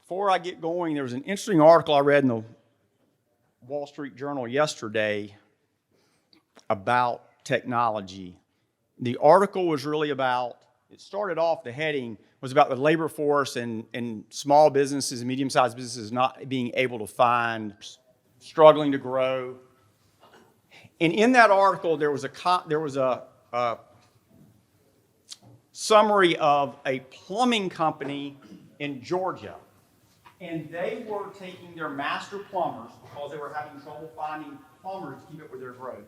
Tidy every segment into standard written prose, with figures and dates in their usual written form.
Before I get going, there was an interesting article I read in the Wall Street Journal yesterday about technology. The article was really about, it started off, the heading was about the labor force and small businesses and medium-sized businesses not being able to find, struggling to grow. And in that article, there was a summary of a plumbing company in Georgia. And they were taking their master plumbers, because they were having trouble finding plumbers to keep up with their growth,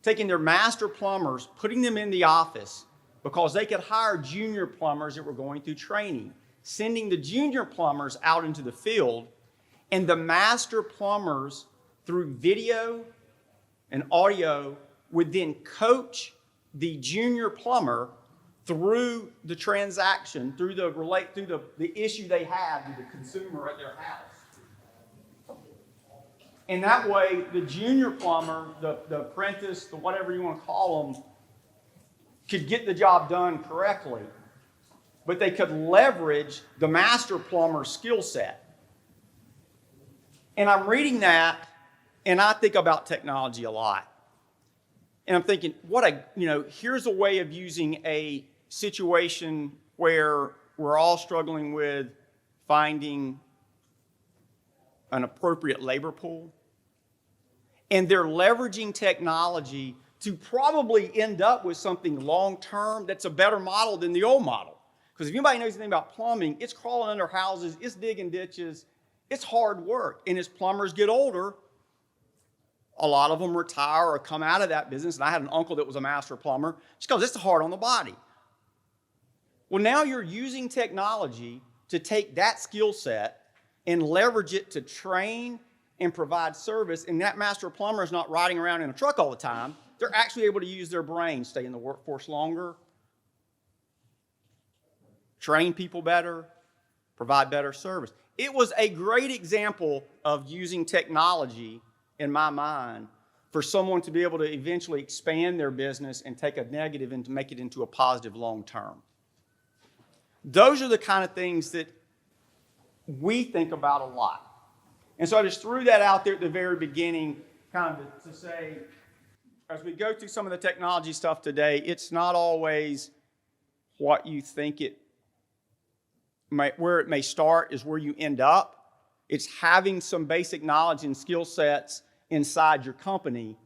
taking their master plumbers, putting them in the office because they could hire junior plumbers that were going through training, sending the junior plumbers out into the field, and the master plumbers, through video and audio, would then coach the junior plumber through the transaction, through the issue they had with the consumer at their house. And that way, the junior plumber, the apprentice, the whatever you want to call them, could get the job done correctly, but they could leverage the master plumber's skill set. And I'm reading that, and I think about technology a lot. And I'm thinking, here's a way of using a situation where we're all struggling with finding an appropriate labor pool. And they're leveraging technology to probably end up with something long-term that's a better model than the old model. Because if anybody knows anything about plumbing, it's crawling under houses, it's digging ditches, it's hard work. And as plumbers get older, a lot of them retire or come out of that business. And I had an uncle that was a master plumber, just because it's hard on the body. Well, now you're using technology to take that skill set and leverage it to train and provide service. And that master plumber is not riding around in a truck all the time. They're actually able to use their brain, stay in the workforce longer, train people better, provide better service. It was a great example of using technology, in my mind, for someone to be able to eventually expand their business and take a negative and to make it into a positive long term. Those are the kind of things that we think about a lot. And so I just threw that out there at the very beginning, kind of to say, as we go through some of the technology stuff today, it's not always what you think where it may start is where you end up. It's having some basic knowledge and skill sets inside your company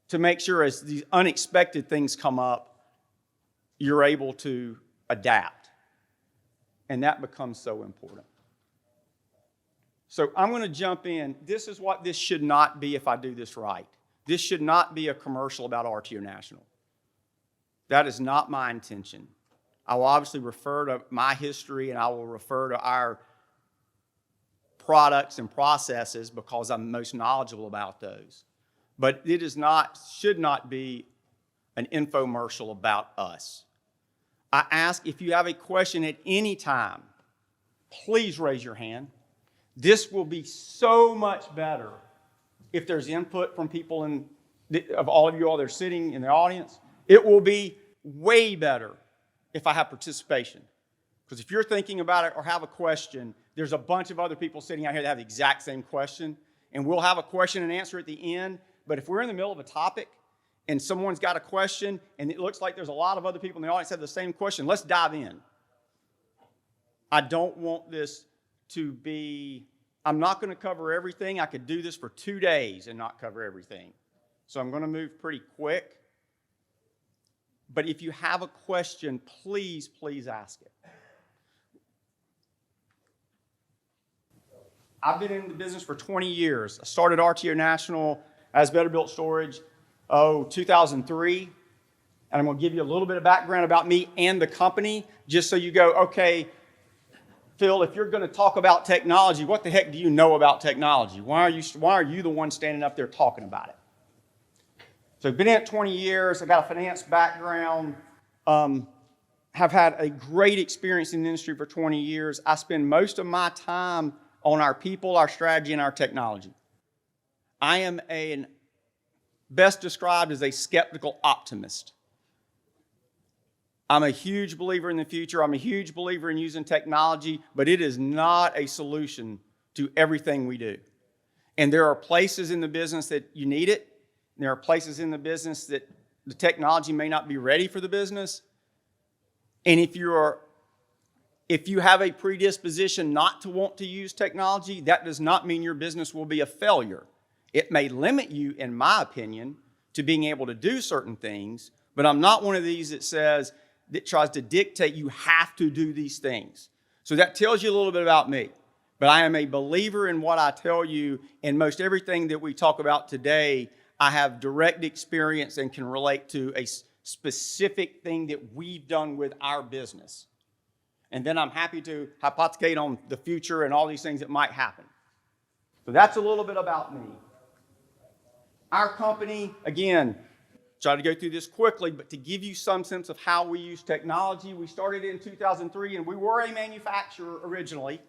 to make sure as these unexpected things come up, you're able to adapt. And that becomes so important. So I'm going to jump in. This is what this should not be if I do this right. This should not be a commercial about RTO National. That is not my intention. I will obviously refer to my history and I will refer to our products and processes because I'm most knowledgeable about those. But it should not be an infomercial about us. I ask if you have a question at any time, please raise your hand. This will be so much better if there's input from people of all of you all that are sitting in the audience. It will be way better if I have participation. Because if you're thinking about it or have a question, there's a bunch of other people sitting out here that have the exact same question, and we'll have a question and answer at the end. But if we're in the middle of a topic and someone's got a question and it looks like there's a lot of other people in the audience that have the same question, let's dive in. I don't want this to be, I'm not going to cover everything. I could do this for 2 days and not cover everything. So I'm going to move pretty quick. But if you have a question, please ask it. I've been in the business for 20 years. I started RTO National as Better Built Storage, 2003. And I'm going to give you a little bit of background about me and the company, just so you go, okay, Phil, if you're going to talk about technology, what the heck do you know about technology? Why are you the one standing up there talking about it? So I've been in it 20 years. I've got a finance background. Have had a great experience in the industry for 20 years. I spend most of my time on our people, our strategy, and our technology. I am best described as a skeptical optimist. I'm a huge believer in the future. I'm a huge believer in using technology, but it is not a solution to everything we do. And there are places in the business that you need it. There are places in the business that the technology may not be ready for the business. And if you have a predisposition not to want to use technology, that does not mean your business will be a failure. It may limit you, in my opinion, to being able to do certain things, but I'm not one of these that tries to dictate you have to do these things. So that tells you a little bit about me. But I am a believer in what I tell you, and most everything that we talk about today, I have direct experience and can relate to a specific thing that we've done with our business. And then I'm happy to hypothecate on the future and all these things that might happen. So that's a little bit about me. Our company, again, try to go through this quickly, but to give you some sense of how we use technology, we started in 2003, and we were a manufacturer originally.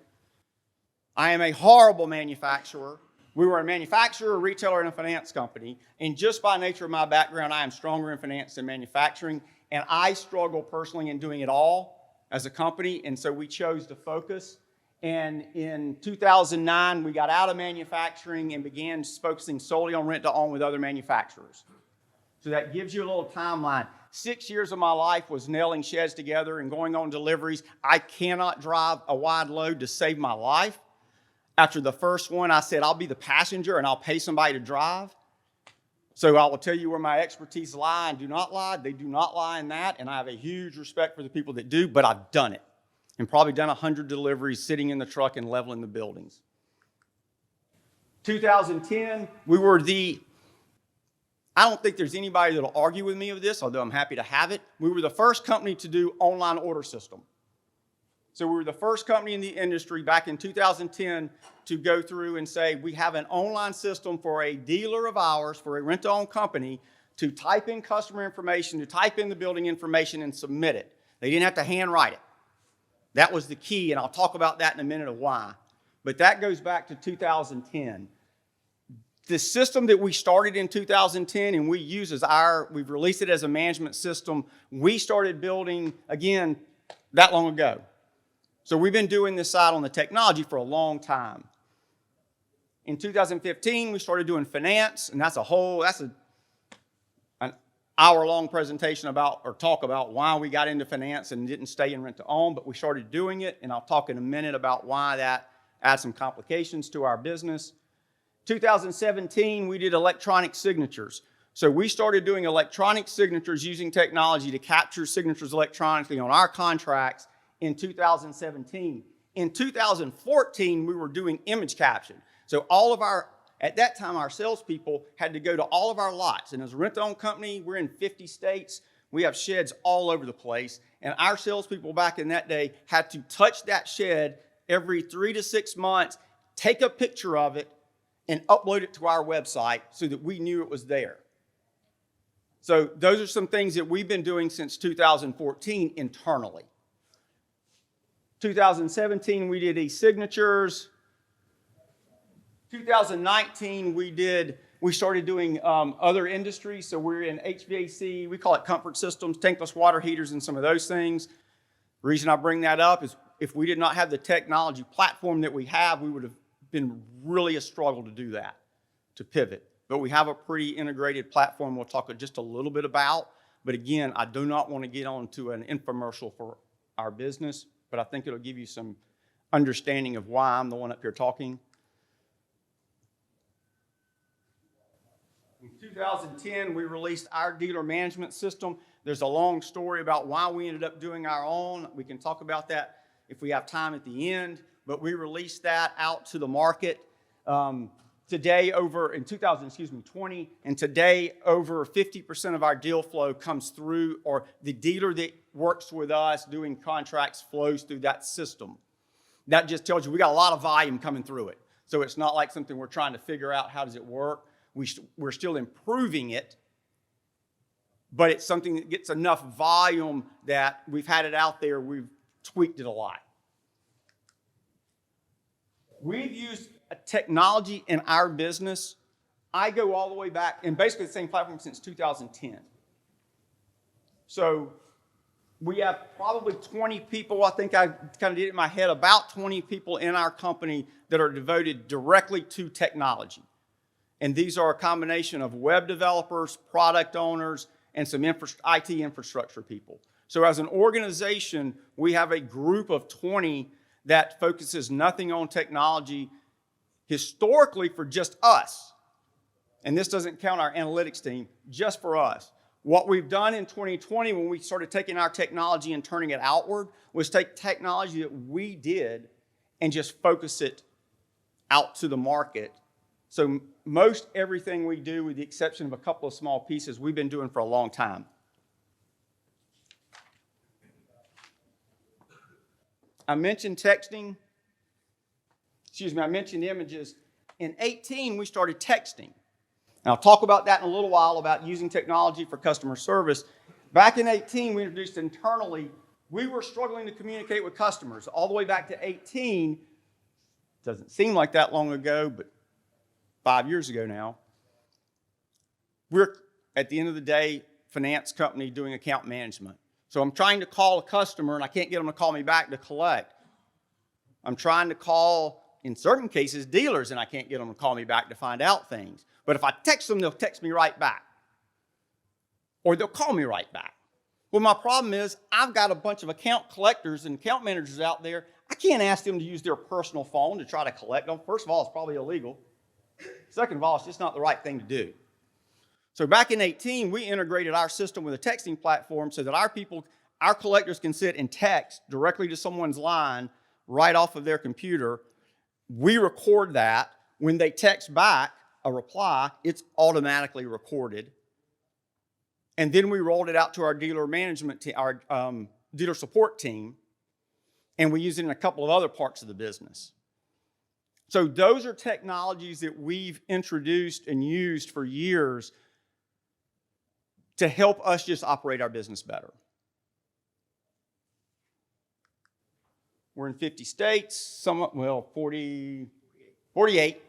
I am a horrible manufacturer. We were a manufacturer, a retailer, and a finance company. And just by nature of my background, I am stronger in finance than manufacturing. And I struggle personally in doing it all as a company. And so we chose to focus. And in 2009, we got out of manufacturing and began focusing solely on rent-to-own with other manufacturers. So that gives you a little timeline. 6 years of my life was nailing sheds together and going on deliveries. I cannot drive a wide load to save my life. After the first one, I said, I'll be the passenger and I'll pay somebody to drive. So I will tell you where my expertise lie and do not lie. They do not lie in that, and I have a huge respect for the people that do, but I've done it. And probably done 100 deliveries sitting in the truck and leveling the buildings. 2010, we were I don't think there's anybody that'll argue with me of this, although I'm happy to have it. We were the first company to do online order system. So we were the first company in the industry back in 2010 to go through and say, we have an online system for a dealer of ours, for a rent-to-own company, to type in customer information, to type in the building information and submit it. They didn't have to handwrite it. That was the key, and I'll talk about that in a minute of why. But that goes back to 2010. The system that we started in 2010 and we use we've released it as a management system, we started building, again, that long ago. So we've been doing this side on the technology for a long time. In 2015, we started doing finance, and that's an hour-long presentation talk about why we got into finance and didn't stay in rent-to-own, but we started doing it, and I'll talk in a minute about why that adds some complications to our business. 2017, we did electronic signatures. So we started doing electronic signatures using technology to capture signatures electronically on our contracts in 2017. In 2014, we were doing image caption. So at that time, our salespeople had to go to all of our lots. And as a rent-to-own company, we're in 50 states. We have sheds all over the place. And our salespeople back in that day had to touch that shed every 3 to 6 months, take a picture of it, and upload it to our website so that we knew it was there. So those are some things that we've been doing since 2014 internally. 2017, we did e-signatures. 2019, we started doing other industries. So we're in HVAC, we call it comfort systems, tankless water heaters, and some of those things. The reason I bring that up is if we did not have the technology platform that we have, we would have been really a struggle to do that, to pivot. But we have a pretty integrated platform we'll talk just a little bit about. But again, I do not want to get on to an infomercial for our business, but I think it'll give you some understanding of why I'm the one up here talking. In 2010, we released our dealer management system. There's a long story about why we ended up doing our own. We can talk about that if we have time at the end, but we released that out to the market. Today in 2020, and today over 50% of our deal flow comes through, or the dealer that works with us doing contracts flows through that system. That just tells you we got a lot of volume coming through it. So it's not like something we're trying to figure out how does it work. We're still improving it, but it's something that gets enough volume that we've had it out there, we've tweaked it a lot. We've used a technology in our business. I go all the way back, and basically the same platform since 2010. So We have probably 20 people, I think I kind of did it in my head, about 20 people in our company that are devoted directly to technology. And these are a combination of web developers, product owners, and some IT infrastructure people. So as an organization, we have a group of 20 that focuses nothing on technology historically for just us. And this doesn't count our analytics team, just for us. What we've done in 2020 when we started taking our technology and turning it outward was take technology that we did and just focus it out to the market. So most everything we do, with the exception of a couple of small pieces, we've been doing for a long time. I mentioned texting. I mentioned images. In 2018, we started texting. And I'll talk about that in a little while, about using technology for customer service. Back in 2018, we introduced internally, we were struggling to communicate with customers all the way back to 2018. Doesn't seem like that long ago, but 5 years ago now. We're, at the end of the day, finance company doing account management. So I'm trying to call a customer and I can't get them to call me back to collect. I'm trying to call, in certain cases, dealers, and I can't get them to call me back to find out things. But if I text them, they'll text me right back. Or they'll call me right back. Well, my problem is I've got a bunch of account collectors and account managers out there. I can't ask them to use their personal phone to try to collect them. First of all, it's probably illegal. Second of all, it's just not the right thing to do. So back in 2018, we integrated our system with a texting platform so that our collectors can sit and text directly to someone's line right off of their computer. We record that. When they text back a reply, it's automatically recorded. And then we rolled it out to our dealer management team, our dealer support team, and we use it in a couple of other parts of the business. So those are technologies that we've introduced and used for years to help us just operate our business better. We're in 50 states, 48.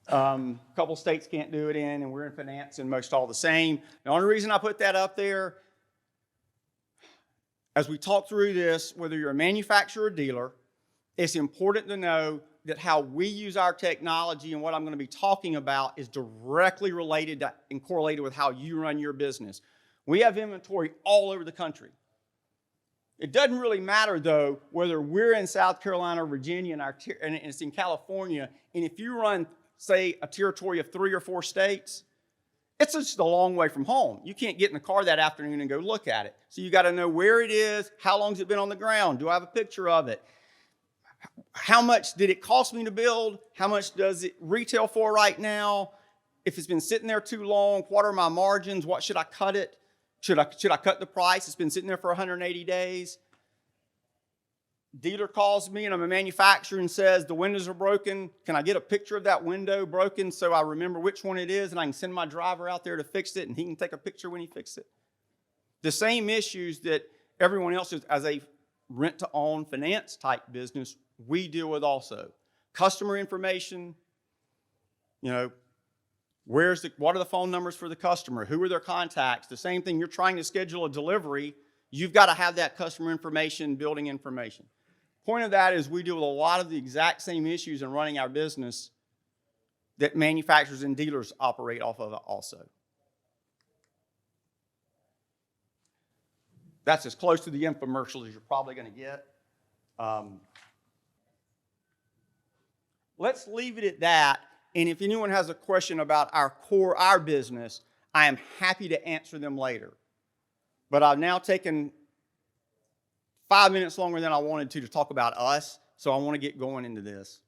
A couple states can't do it in, and we're in finance and most all the same. The only reason I put that up there, as we talk through this, whether you're a manufacturer or dealer, it's important to know that how we use our technology and what I'm going to be talking about is directly related to and correlated with how you run your business. We have inventory all over the country. It doesn't really matter, though, whether we're in South Carolina or Virginia and it's in California, and if you run, say, a territory of 3 or 4 states, it's just a long way from home. You can't get in the car that afternoon and go look at it. So you got to know where it is, how long has it been on the ground, do I have a picture of it? How much did it cost me to build? How much does it retail for right now? If it's been sitting there too long, what are my margins? What should I cut it? Should I cut the price? It's been sitting there for 180 days. Dealer calls me and I'm a manufacturer and says the windows are broken. Can I get a picture of that window broken so I remember which one it is and I can send my driver out there to fix it and he can take a picture when he fixes it? The same issues that everyone else is as a rent-to-own finance type business, we deal with also. Customer information, what are the phone numbers for the customer? Who are their contacts? The same thing, you're trying to schedule a delivery, you've got to have that customer information, building information. Point of that is we deal with a lot of the exact same issues in running our business that manufacturers and dealers operate off of also. That's as close to the infomercial as you're probably going to get. Let's leave it at that. And if anyone has a question about our business, I am happy to answer them later. But I've now taken 5 minutes longer than I wanted to talk about us, so I want to get going into this.